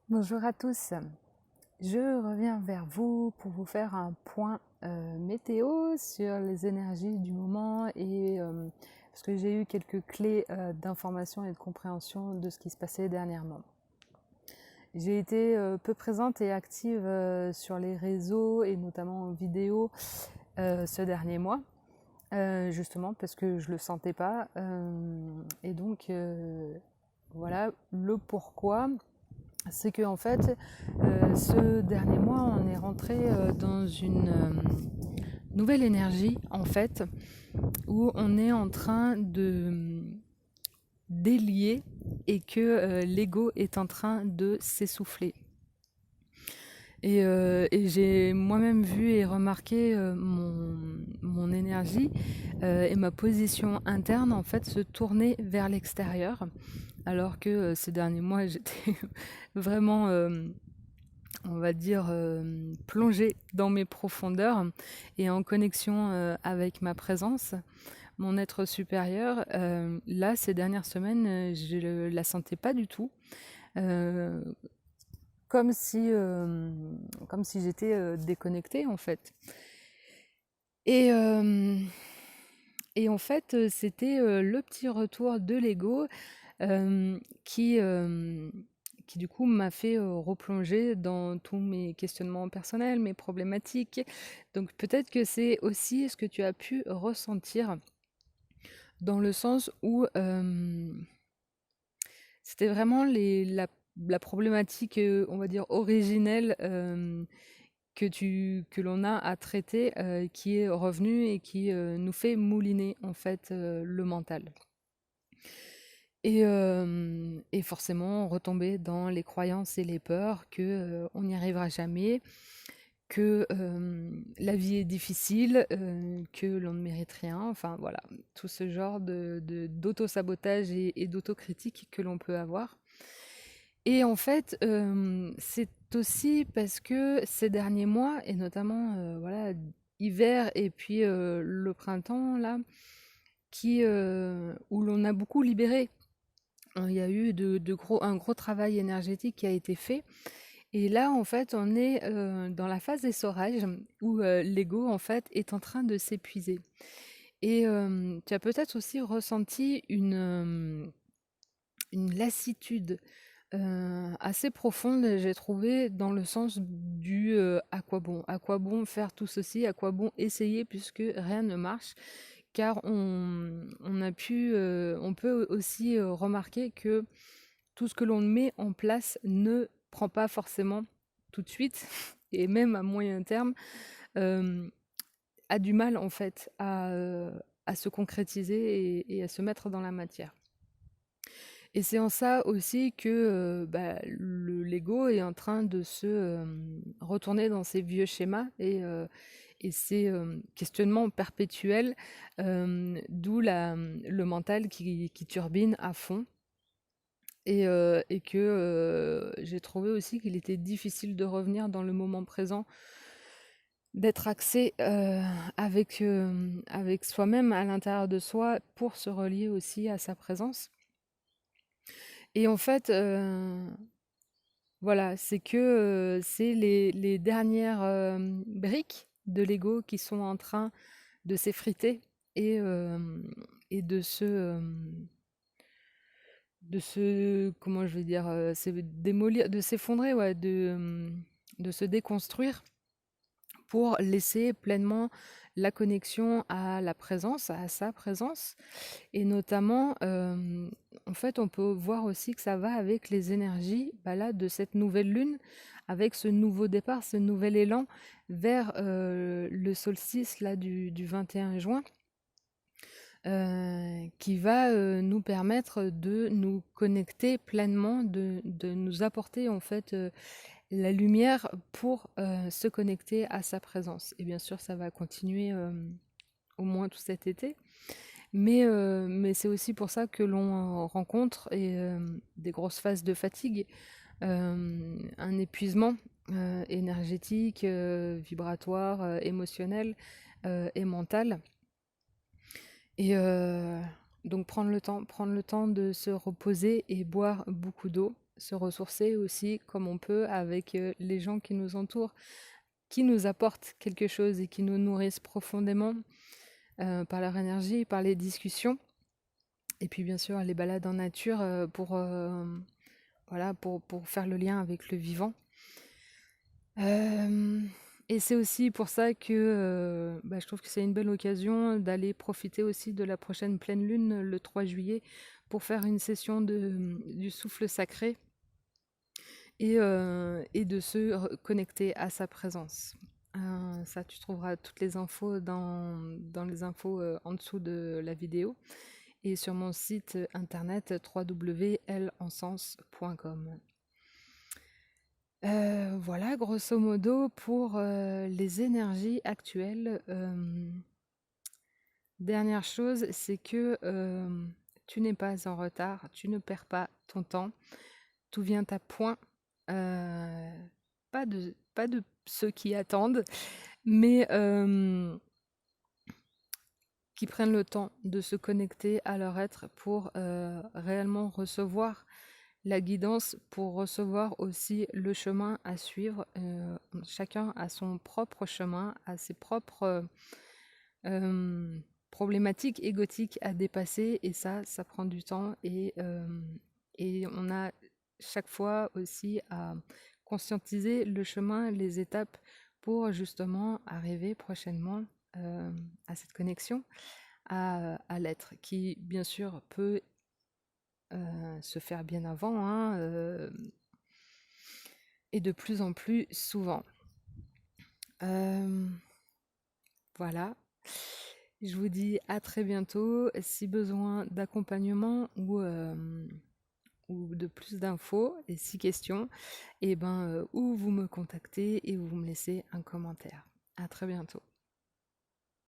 Bonjour à tous, je reviens vers vous pour vous faire un point météo sur les énergies du moment et parce que j'ai eu quelques clés d'information et de compréhension de ce qui se passait dernièrement. J'ai été peu présente et active sur les réseaux et notamment en vidéo ce dernier mois, justement parce que je le sentais pas et donc voilà le pourquoi. C'est que en fait, ce dernier mois, on est rentré dans une nouvelle énergie en fait, où on est en train de délier et que l'ego est en train de s'essouffler. Et j'ai moi-même vu et remarqué mon énergie et ma position interne en fait se tourner vers l'extérieur, alors que ces derniers mois j'étais vraiment on va dire, plongée dans mes profondeurs et en connexion avec ma présence, mon être supérieur. Là, ces dernières semaines, je ne la sentais pas du tout. Euh, comme si, euh, comme si j'étais déconnectée en fait. Et, euh, et en fait, c'était le petit retour de l'ego euh, qui, euh, qui du coup m'a fait replonger dans tous mes questionnements personnels, mes problématiques. Donc peut-être que c'est aussi ce que tu as pu ressentir dans le sens où c'était vraiment la problématique, on va dire, originelle que l'on a à traiter, qui est revenue et qui nous fait mouliner en fait le mental. Et forcément retomber dans les croyances et les peurs que, on n'y arrivera jamais, que, la vie est difficile, que l'on ne mérite rien, enfin voilà, tout ce genre d'auto-sabotage et d'autocritique que l'on peut avoir. Et en fait, c'est aussi parce que ces derniers mois et notamment, voilà, hiver et puis, le printemps là, où l'on a beaucoup libéré. Il y a eu un gros travail énergétique qui a été fait. Et là, en fait, on est dans la phase d'essorage où l'ego, en fait, est en train de s'épuiser. Et tu as peut-être aussi ressenti une lassitude assez profonde, j'ai trouvé, dans le sens du à quoi bon? À quoi bon faire tout ceci? À quoi bon essayer puisque rien ne marche? Car on peut aussi remarquer que tout ce que l'on met en place ne prend pas forcément tout de suite, et même à moyen terme, euh, a du mal en fait à se concrétiser et à se mettre dans la matière. Et c'est en ça aussi que bah, l'ego est en train de se retourner dans ses vieux schémas et ses questionnements perpétuels, d'où le mental qui turbine à fond. Et que j'ai trouvé aussi qu'il était difficile de revenir dans le moment présent, d'être axé avec soi-même à l'intérieur de soi pour se relier aussi à sa présence. Et en fait, voilà, c'est que c'est les dernières briques de l'ego qui sont en train de s'effriter et, euh, et comment je vais dire, c'est démolir, de s'effondrer, ouais, de se déconstruire pour laisser pleinement la connexion à la présence, à sa présence. Et notamment, en fait, on peut voir aussi que ça va avec les énergies bah là, de cette nouvelle lune, avec ce nouveau départ, ce nouvel élan vers le solstice là, du 21 juin, qui va nous permettre de nous connecter pleinement, de nous apporter en fait la lumière pour se connecter à sa présence. Et bien sûr, ça va continuer au moins tout cet été. Mais c'est aussi pour ça que l'on rencontre des grosses phases de fatigue, un épuisement énergétique, vibratoire, émotionnel et mental. Et donc prendre le temps de se reposer et boire beaucoup d'eau. se ressourcer aussi comme on peut avec les gens qui nous entourent, qui nous apportent quelque chose et qui nous nourrissent profondément par leur énergie, par les discussions. Et puis bien sûr les balades en nature voilà, pour faire le lien avec le vivant. Et c'est aussi pour ça que je trouve que c'est une belle occasion d'aller profiter aussi de la prochaine pleine lune le 3 juillet pour faire une session du souffle sacré et de se connecter à sa présence. Ça, tu trouveras toutes les infos dans les infos en dessous de la vidéo et sur mon site internet www.lencens.com. Voilà, grosso modo, pour les énergies actuelles. Dernière chose, c'est que tu n'es pas en retard, tu ne perds pas ton temps, tout vient à point. Pas de ceux qui attendent, mais qui prennent le temps de se connecter à leur être pour réellement recevoir la guidance, pour recevoir aussi le chemin à suivre. Chacun a son propre chemin, a ses propres problématiques égotiques à dépasser, et ça prend du temps, et on a chaque fois aussi à conscientiser le chemin, les étapes pour justement arriver prochainement à cette connexion à l'être, qui bien sûr peut se faire bien avant, hein, et de plus en plus souvent. Voilà. Je vous dis à très bientôt. Si besoin d'accompagnement ou de plus d'infos et si questions, ou vous me contactez et vous me laissez un commentaire. À très bientôt.